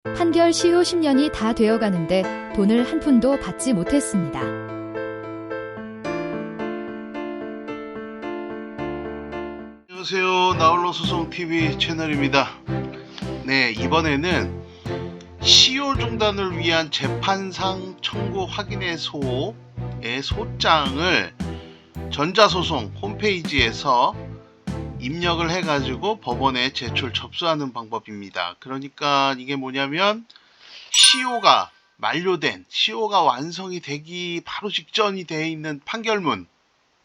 판결 시효 10년이 다 되어가는데 돈을 한 푼도 받지 못했습니다. 안녕하세요. 나홀로 소송TV 채널입니다. 네, 이번에는 시효 중단을 위한 재판상 청구 확인의소의 소장을 전자소송 홈페이지에서 입력을 해가지고 법원에 제출 접수하는 방법입니다. 그러니까 이게 뭐냐면 시효가 만료된, 시효가 완성이 되기 바로 직전이 되어 있는 판결문,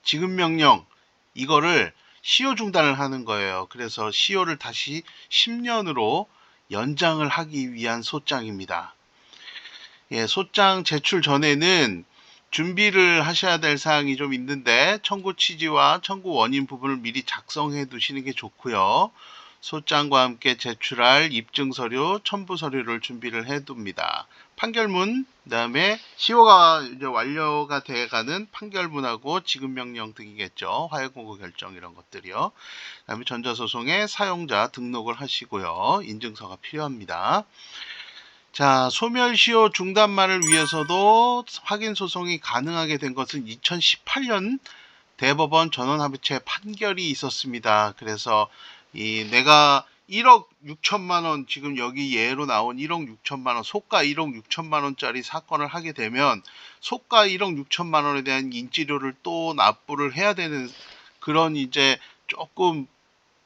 지급명령, 이거를 시효 중단을 하는 거예요. 그래서 시효를 다시 10년으로 연장을 하기 위한 소장입니다. 예, 소장 제출 전에는 준비를 하셔야 될 사항이 좀 있는데 청구 취지와 청구 원인 부분을 미리 작성해 두시는 게 좋고요. 소장과 함께 제출할 입증 서류, 첨부 서류를 준비를 해 둡니다. 판결문, 그다음에 시효가 이제 완료가 돼가는 판결문하고 지급명령 등이겠죠. 화해공고 결정 이런 것들이요. 그다음에 전자소송의 사용자 등록을 하시고요. 인증서가 필요합니다. 자, 소멸시효 중단만을 위해서도 확인소송이 가능하게 된 것은 2018년 대법원 전원합의체 판결이 있었습니다. 그래서 내가 1억 6천만 원, 지금 여기 예로 나온 1억 6천만 원, 소가 1억 6천만 원짜리 사건을 하게 되면 소가 1억 6천만 원에 대한 인지료를 또 납부를 해야 되는 그런 이제 조금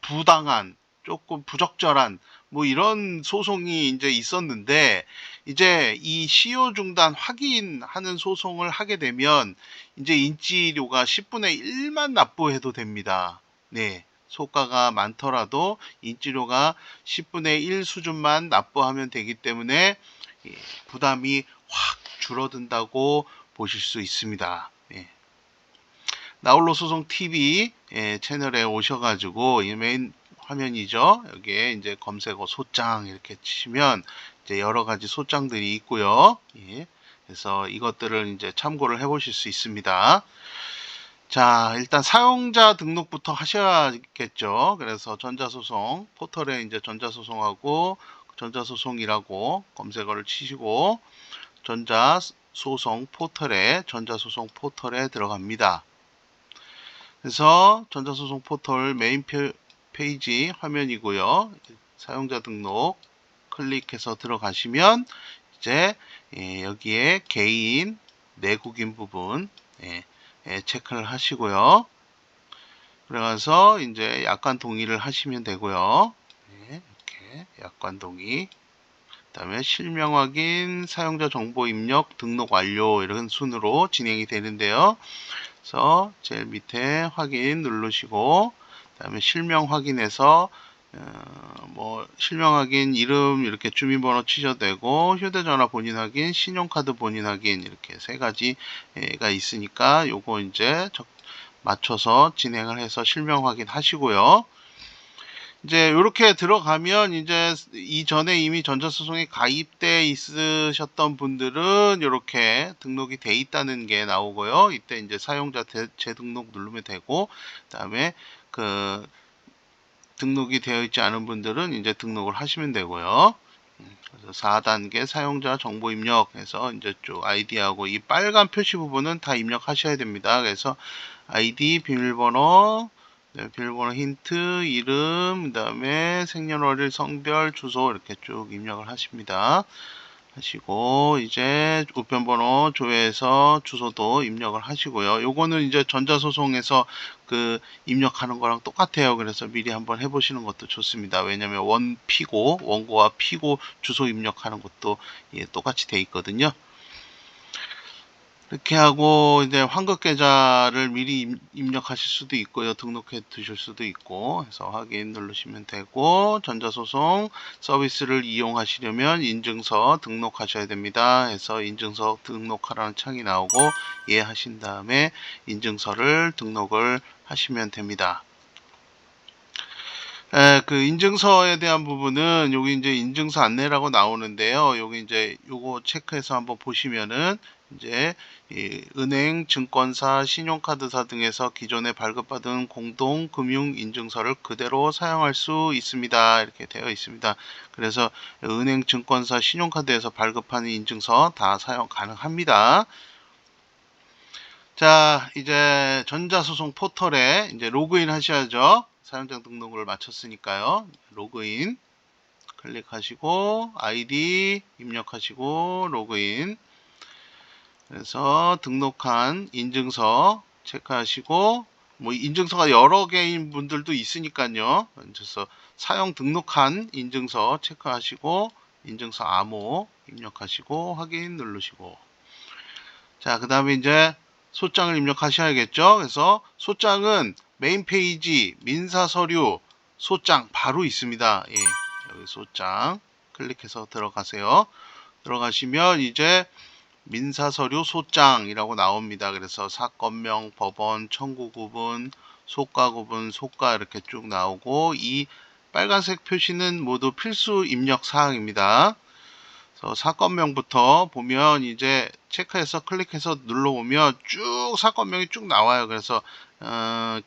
부당한, 조금 부적절한 뭐 이런 소송이 이제 있었는데, 이제 이 시효 중단 확인하는 소송을 하게 되면 이제 인지료가 10분의 1만 납부해도 됩니다. 네. 소가가 많더라도 인지료가 10분의 1 수준만 납부하면 되기 때문에 부담이 확 줄어든다고 보실 수 있습니다. 네. 나홀로 소송 TV 채널에 오셔가지고 이 메인 화면이죠. 여기에 이제 검색어 소장 이렇게 치시면 이제 여러 가지 소장들이 있고요. 예. 그래서 이것들을 이제 참고를 해보실 수 있습니다. 자, 일단 사용자 등록부터 하셔야겠죠. 그래서 전자소송 포털에 이제 전자소송하고 전자소송이라고 검색어를 치시고 전자소송 포털에 들어갑니다. 그래서 전자소송 포털 메인 페이지 화면이고요. 사용자 등록 클릭해서 들어가시면 이제 여기에 개인 내국인 부분 체크를 하시고요. 그래서 이제 약관 동의를 하시면 되고요. 이렇게 약관 동의. 그다음에 실명 확인, 사용자 정보 입력, 등록 완료 이런 순으로 진행이 되는데요. 그래서 제일 밑에 확인 누르시고 그다음에 실명 확인해서 뭐 실명 확인 이름 이렇게 주민번호 치셔도 되고 휴대전화 본인 확인, 신용카드 본인 확인 이렇게 세 가지가 있으니까 요거 이제 맞춰서 진행을 해서 실명 확인하시고요. 이제 이렇게 들어가면 이제 이전에 이미 전자소송에 가입돼 있으셨던 분들은 이렇게 등록이 돼 있다는 게 나오고요. 이때 이제 사용자 재등록 누르면 되고, 그다음에 그 등록이 되어 있지 않은 분들은 이제 등록을 하시면 되고요. 그래서 4단계 사용자 정보 입력해서 이제 쭉 아이디하고 이 빨간 표시 부분은 다 입력하셔야 됩니다. 그래서 아이디, 비밀번호, 비밀번호 힌트, 이름, 그 다음에 생년월일, 성별, 주소 이렇게 쭉 입력을 하십니다. 하시고 이제 우편번호 조회해서 주소도 입력을 하시고요. 요거는 이제 전자소송에서 그 입력하는 거랑 똑같아요. 그래서 미리 한번 해보시는 것도 좋습니다. 왜냐면 원고와 피고 주소 입력하는 것도 똑같이 돼 있거든요. 이렇게 하고 이제 환급 계좌를 미리 입력하실 수도 있고요. 등록해 두실 수도 있고 해서 확인 누르시면 되고, 전자소송 서비스를 이용하시려면 인증서 등록하셔야 됩니다. 해서 인증서 등록하라는 창이 나오고 이해하신 다음에 인증서를 등록을 하시면 됩니다. 그 인증서에 대한 부분은 여기 이제 인증서 안내라고 나오는데요. 여기 이제 요거 체크해서 한번 보시면은 이제 이 은행, 증권사, 신용카드사 등에서 기존에 발급받은 공동금융인증서를 그대로 사용할 수 있습니다. 이렇게 되어 있습니다. 그래서 은행, 증권사, 신용카드에서 발급하는 인증서 다 사용 가능합니다. 자, 이제 전자소송 포털에 이제 로그인 하셔야죠. 사용자 등록을 마쳤으니까요. 로그인 클릭하시고 아이디 입력하시고 로그인. 그래서 등록한 인증서 체크하시고 뭐 인증서가 여러 개인 분들도 있으니까요. 그래서 사용 등록한 인증서 체크하시고 인증서 암호 입력하시고 확인 누르시고 자, 그 다음에 이제 소장을 입력하셔야겠죠. 그래서 소장은 메인 페이지 민사서류 소장 바로 있습니다. 예, 여기 소장 클릭해서 들어가세요. 들어가시면 이제 민사서류 소장이라고 나옵니다. 그래서 사건명, 법원, 청구 구분, 소가 구분, 소가 이렇게 쭉 나오고 이 빨간색 표시는 모두 필수 입력 사항입니다. 그래서 사건명부터 보면 이제 체크해서 클릭해서 눌러보면 쭉 사건명이 쭉 나와요. 그래서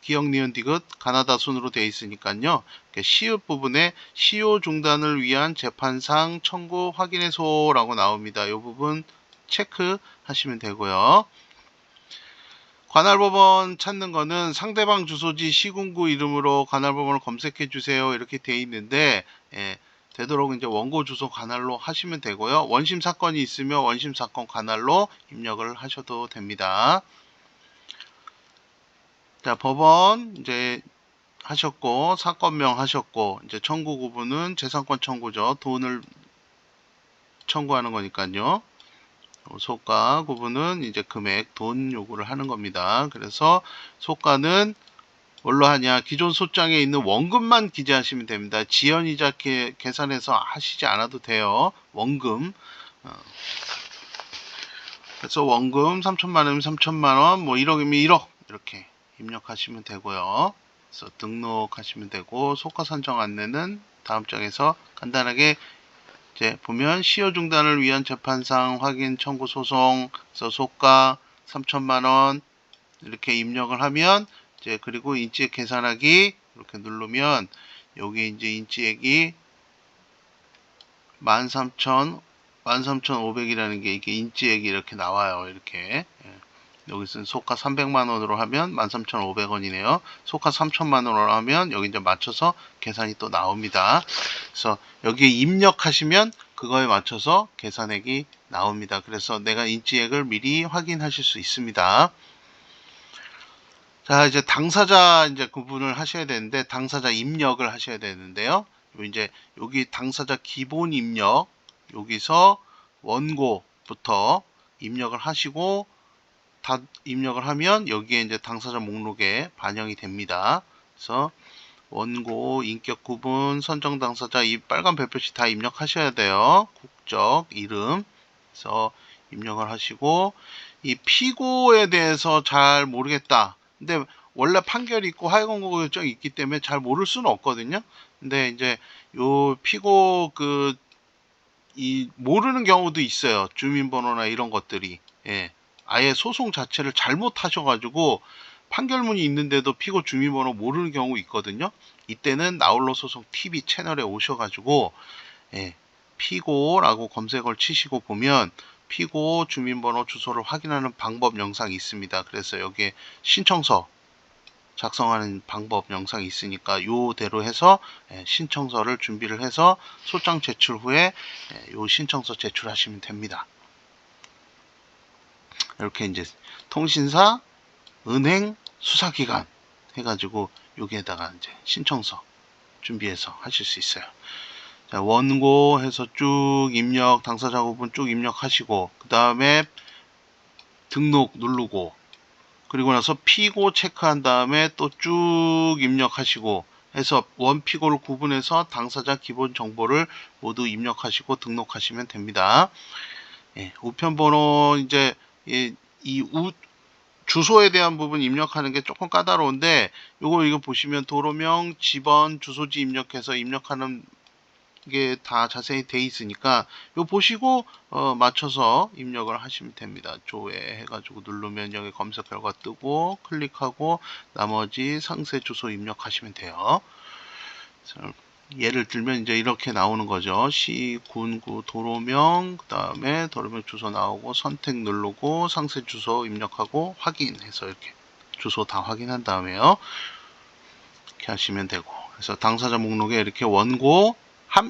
기억, 니은, 디귿, 가나다 순으로 되어 있으니까요. 시읒 부분에 시효 중단을 위한 재판상 청구 확인해소라고 나옵니다. 이 부분 체크하시면 되고요. 관할법원 찾는 거는 상대방 주소지 시군구 이름으로 관할법원을 검색해 주세요. 이렇게 되어 있는데 되도록 이제 원고 주소 관할로 하시면 되고요. 원심 사건이 있으면 원심 사건 관할로 입력을 하셔도 됩니다. 자, 법원 이제 하셨고 사건명 하셨고 이제 청구 구분은 재산권 청구죠. 돈을 청구하는 거니까요. 소가 구분은 이제 금액, 돈 요구를 하는 겁니다. 그래서 소가는 뭘로 하냐? 기존 소장에 있는 원금만 기재하시면 됩니다. 지연이자 계산해서 하시지 않아도 돼요. 원금. 그래서 원금 3천만 원이면 3천만 원, 뭐 1억이면 1억 이렇게 입력하시면 되고요. 그래서 등록하시면 되고 소가 산정 안내는 다음 장에서 간단하게 이제 보면 시효 중단을 위한 재판상 확인 청구 소송, 그래서 소가 3천만 원 이렇게 입력을 하면 이제 그리고 인지액 계산하기 이렇게 누르면 여기 이제 인지액이 13,500이라는 게 이게 인지액이 이렇게 나와요. 이렇게 여기서는 소가 300만 원으로 하면 13,500원이네요. 소가 3천만 원으로 하면 여기 이제 맞춰서 계산이 또 나옵니다. 그래서 여기에 입력하시면 그거에 맞춰서 계산액이 나옵니다. 그래서 내가 인지액을 미리 확인하실 수 있습니다. 자, 이제 당사자 이제 구분을 하셔야 되는데 당사자 입력을 하셔야 되는데요. 이제 여기 당사자 기본 입력 여기서 원고부터 입력을 하시고 다 입력을 하면 여기에 이제 당사자 목록에 반영이 됩니다. 그래서 원고, 인격 구분, 선정 당사자 이 빨간 별표씩 다 입력하셔야 돼요. 국적, 이름. 그래서 입력을 하시고 이 피고에 대해서 잘 모르겠다. 근데 원래 판결이 있고 하위 권고 결정이 있기 때문에 잘 모를 수는 없거든요. 근데 이제 요 피고 이 모르는 경우도 있어요. 주민번호나 이런 것들이. 예. 아예 소송 자체를 잘못하셔가지고 판결문이 있는데도 피고 주민번호 모르는 경우 있거든요. 이때는 나홀로 소송 TV 채널에 오셔가지고 피고라고 검색어를 치시고 보면 피고 주민번호 주소를 확인하는 방법 영상이 있습니다. 그래서 여기에 신청서 작성하는 방법 영상이 있으니까 요대로 해서 신청서를 준비를 해서 소장 제출 후에 요 신청서 제출하시면 됩니다. 이렇게 이제 통신사, 은행, 수사기관 해가지고 여기에다가 이제 신청서 준비해서 하실 수 있어요. 자, 원고 해서 쭉 입력, 당사자 구분 쭉 입력하시고 그 다음에 등록 누르고 그리고 나서 피고 체크한 다음에 또 쭉 입력하시고 해서 원피고를 구분해서 당사자 기본 정보를 모두 입력하시고 등록하시면 됩니다. 우편번호 이제 주소에 대한 부분 입력하는 게 조금 까다로운데 이거 보시면 도로명, 집원, 주소지 입력해서 입력하는 이게 다 자세히 돼 있으니까 요 보시고 맞춰서 입력을 하시면 됩니다. 조회 해가지고 누르면 여기 검색 결과 뜨고 클릭하고 나머지 상세 주소 입력하시면 돼요. 예를 들면 이제 이렇게 나오는 거죠. 시, 군, 구, 도로명, 그 다음에 도로명 주소 나오고 선택 누르고 상세 주소 입력하고 확인해서 이렇게 주소 다 확인한 다음에요. 이렇게 하시면 되고, 그래서 당사자 목록에 이렇게 원고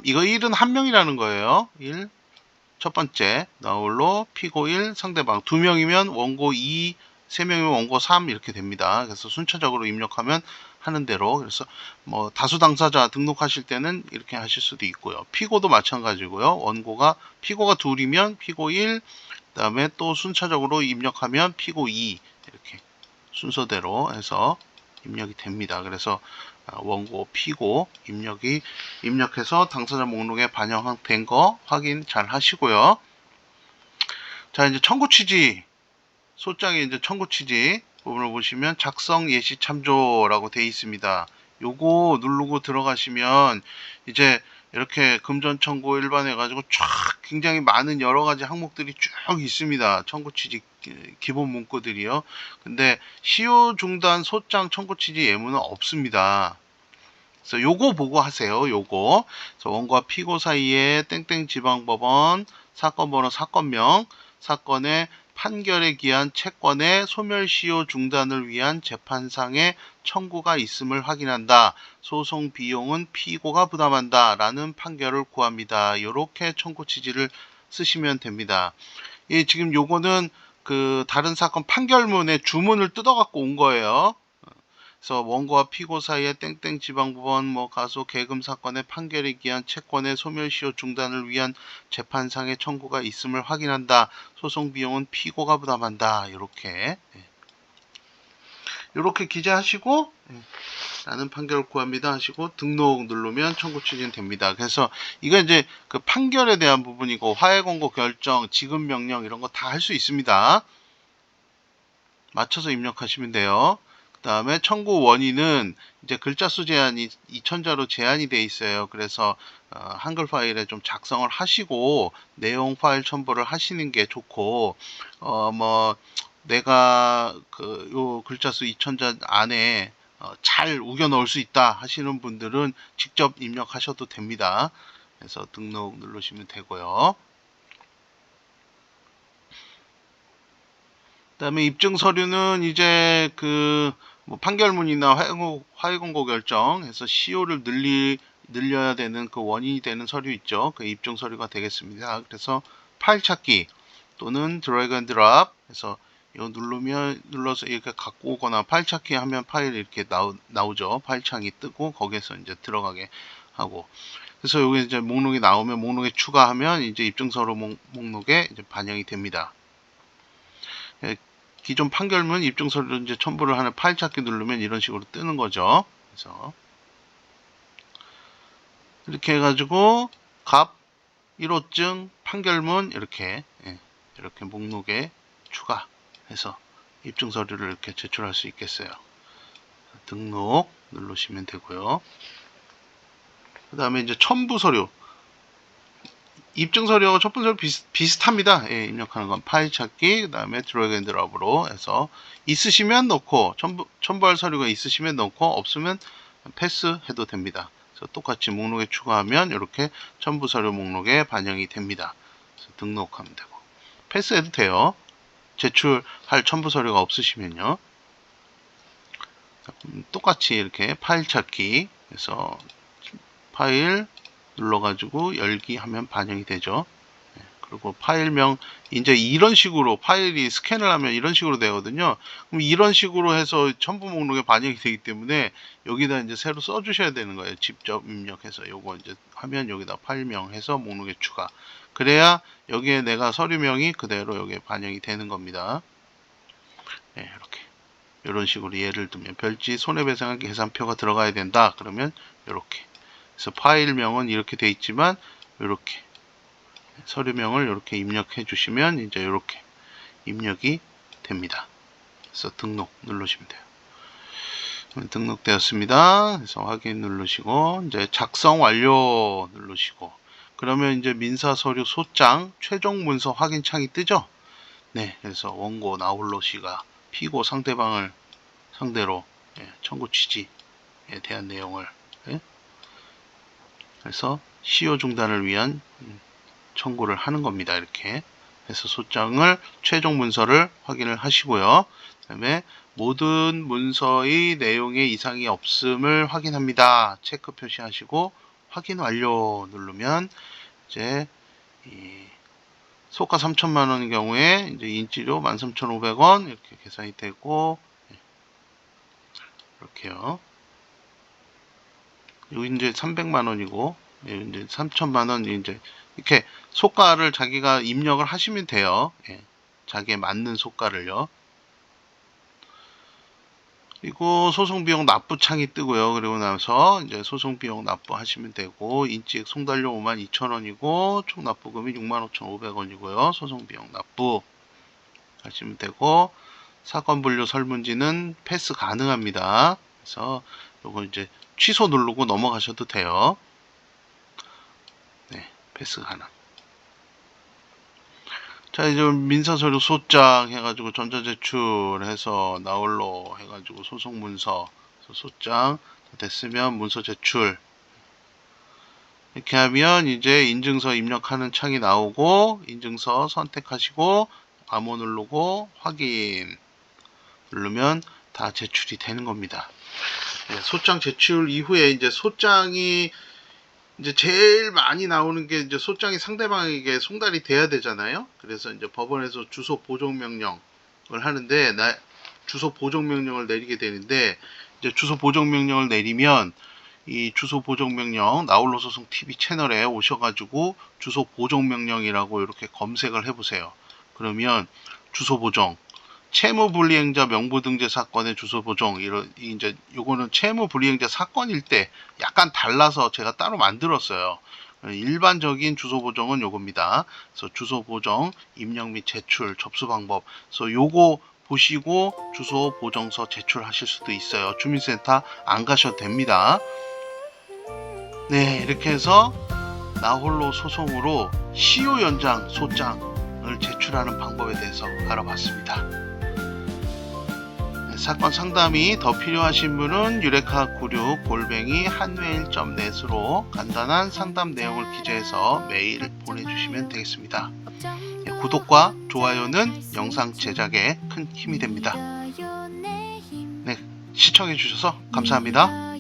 이거 1은 한 명이라는 거예요. 1 첫 번째 나홀로 피고 1 상대방 2명이면 원고 2 3명이면 원고 3 이렇게 됩니다. 그래서 순차적으로 입력하면 하는 대로, 그래서 뭐 다수 당사자 등록하실 때는 이렇게 하실 수도 있고요. 피고도 마찬가지고요. 원고가 피고가 둘이면 피고 1, 그 다음에 또 순차적으로 입력하면 피고 2 이렇게 순서대로 해서 입력이 됩니다. 그래서 원고, 피고 입력해서 당사자 목록에 반영된 거 확인 잘 하시고요. 자, 이제 청구 취지 소장에 이제 청구 취지 부분을 보시면 작성 예시 참조라고 되어 있습니다. 요거 누르고 들어가시면 이제 이렇게 금전 청구 일반 해가지고 쫙 굉장히 많은 여러 가지 항목들이 쭉 있습니다. 청구 취지 기본 문구들이요. 근데 시효 중단 소장 청구 취지 예무는 없습니다. 그래서 요거 보고 하세요. 요거. 그래서 원고와 피고 사이에 땡땡 지방법원 사건 번호 사건명 사건의 판결에 기한 채권의 소멸시효 중단을 위한 재판상의 청구가 있음을 확인한다. 소송 비용은 피고가 부담한다. 라는 판결을 구합니다. 이렇게 청구 취지를 쓰시면 됩니다. 예, 지금 요거는 그 다른 사건 판결문의 주문을 뜯어갖고 온 거예요. 그래서 원고와 피고 사이에 땡땡 지방법원 가소 계금 사건의 판결에 기한 채권의 소멸시효 중단을 위한 재판상의 청구가 있음을 확인한다. 소송 비용은 피고가 부담한다. 이렇게 기재하시고 라는 판결을 구합니다 하시고 등록 누르면 청구 취지는 됩니다. 그래서 이거 이제 그 판결에 대한 부분이고 화해 권고 결정, 지급 명령 이런 거 다 할 수 있습니다. 맞춰서 입력하시면 돼요. 그 다음에 청구 원인은 이제 글자 수 제한이 2000자로 제한이 돼 있어요. 그래서 한글 파일에 좀 작성을 하시고 내용 파일 첨부를 하시는 게 좋고, 내가 요 글자 수 2000자 안에 잘 우겨 넣을 수 있다 하시는 분들은 직접 입력하셔도 됩니다. 그래서 등록 누르시면 되고요. 그 다음에 입증 서류는 이제 판결문이나 화해 권고 결정해서 시효를 늘려야 되는 그 원인이 되는 서류 있죠. 그 입증 서류가 되겠습니다. 그래서 파일 찾기 또는 드래그 앤 드랍 해서 이거 눌러서 이렇게 갖고 오거나 파일 찾기 하면 파일이 이렇게 나오죠. 파일 창이 뜨고 거기에서 이제 들어가게 하고, 그래서 여기 이제 목록이 나오면 목록에 추가하면 이제 입증 서류 목록에 이제 반영이 됩니다. 기존 판결문 입증 서류를 이제 첨부를 하는 파일 찾기 누르면 이런 식으로 뜨는 거죠. 그래서 이렇게 해가지고 갑 1호증 판결문 이렇게 목록에 추가해서 입증 서류를 이렇게 제출할 수 있겠어요. 등록 누르시면 되고요. 그 다음에 이제 첨부 서류. 입증 서류하고 첨부 서류 비슷합니다. 입력하는 건 파일 찾기, 그 다음에 드래그 앤 드랍으로 해서 있으시면 넣고, 첨부할 서류가 있으시면 넣고, 없으면 패스해도 됩니다. 그래서 똑같이 목록에 추가하면 이렇게 첨부 서류 목록에 반영이 됩니다. 그래서 등록하면 되고, 패스해도 돼요. 제출할 첨부 서류가 없으시면요. 똑같이 이렇게 파일 찾기 해서 파일 눌러가지고 열기 하면 반영이 되죠. 그리고 파일명 이제 이런 식으로 파일이 스캔을 하면 이런 식으로 되거든요. 그럼 이런 식으로 해서 첨부 목록에 반영이 되기 때문에 여기다 이제 새로 써주셔야 되는 거예요. 직접 입력해서 요거 이제 하면 여기다 파일명 해서 목록에 추가. 그래야 여기에 내가 서류명이 그대로 여기에 반영이 되는 겁니다. 이렇게 이런 식으로 예를 들면 별지 손해배상 계산표가 들어가야 된다. 그러면 이렇게. 그래서 파일명은 이렇게 돼 있지만 이렇게 서류명을 이렇게 입력해 주시면 이제 이렇게 입력이 됩니다. 그래서 등록 누르시면 돼요. 등록되었습니다. 그래서 확인 누르시고 이제 작성 완료 누르시고 그러면 이제 민사 서류 소장 최종 문서 확인 창이 뜨죠. 네, 그래서 원고 나홀로 씨가 피고 상대방을 상대로 청구 취지에 대한 내용을 그래서 시효 중단을 위한 청구를 하는 겁니다. 이렇게 해서 소장을 최종 문서를 확인을 하시고요. 그 다음에 모든 문서의 내용에 이상이 없음을 확인합니다. 체크 표시하시고 확인 완료 누르면 이제 이 소가 3천만 원의 경우에 이제 인지료 13,500원 이렇게 계산이 되고 이렇게요. 여기 이제 300만 원이고 이제 3천만 원 이제 이렇게 소가를 자기가 입력을 하시면 돼요. 자기에 맞는 소가를요. 그리고 소송비용 납부 창이 뜨고요. 그리고 나서 이제 소송비용 납부하시면 되고 인지액 송달료 52,000원이고 총 납부금이 65,500원이고요. 소송비용 납부 하시면 되고 사건 분류 설문지는 패스 가능합니다. 그래서 요거 이제 취소 누르고 넘어가셔도 돼요. 네, 패스 가능. 자, 이제 민사서류 소장 해가지고 전자제출해서 나홀로 해가지고 소송문서 소장 됐으면 문서 제출 이렇게 하면 이제 인증서 입력하는 창이 나오고 인증서 선택하시고 암호 누르고 확인 누르면 다 제출이 되는 겁니다. 소장 제출 이후에 이제 소장이 이제 제일 많이 나오는 게 이제 소장이 상대방에게 송달이 돼야 되잖아요. 그래서 이제 법원에서 주소 보정 명령을 하는데 주소 보정 명령을 내리게 되는데 이제 주소 보정 명령을 내리면 이 주소 보정 명령 나홀로 소송 TV 채널에 오셔가지고 주소 보정 명령이라고 이렇게 검색을 해보세요. 그러면 주소 보정 채무불이행자 명부등재 사건의 주소 보정 이제 요거는 채무불이행자 사건일 때 약간 달라서 제가 따로 만들었어요. 일반적인 주소 보정은 요겁니다. 그래서 주소 보정 입력 및 제출 접수 방법 그래서 요거 보시고 주소 보정서 제출하실 수도 있어요. 주민센터 안 가셔도 됩니다. 네, 이렇게 해서 나홀로 소송으로 시효 연장 소장을 제출하는 방법에 대해서 알아봤습니다. 사건 상담이 더 필요하신 분은 유레카96@한웨일.net으로 간단한 상담 내용을 기재해서 메일 보내주시면 되겠습니다. 구독과 좋아요는 영상 제작에 큰 힘이 됩니다. 네, 시청해주셔서 감사합니다.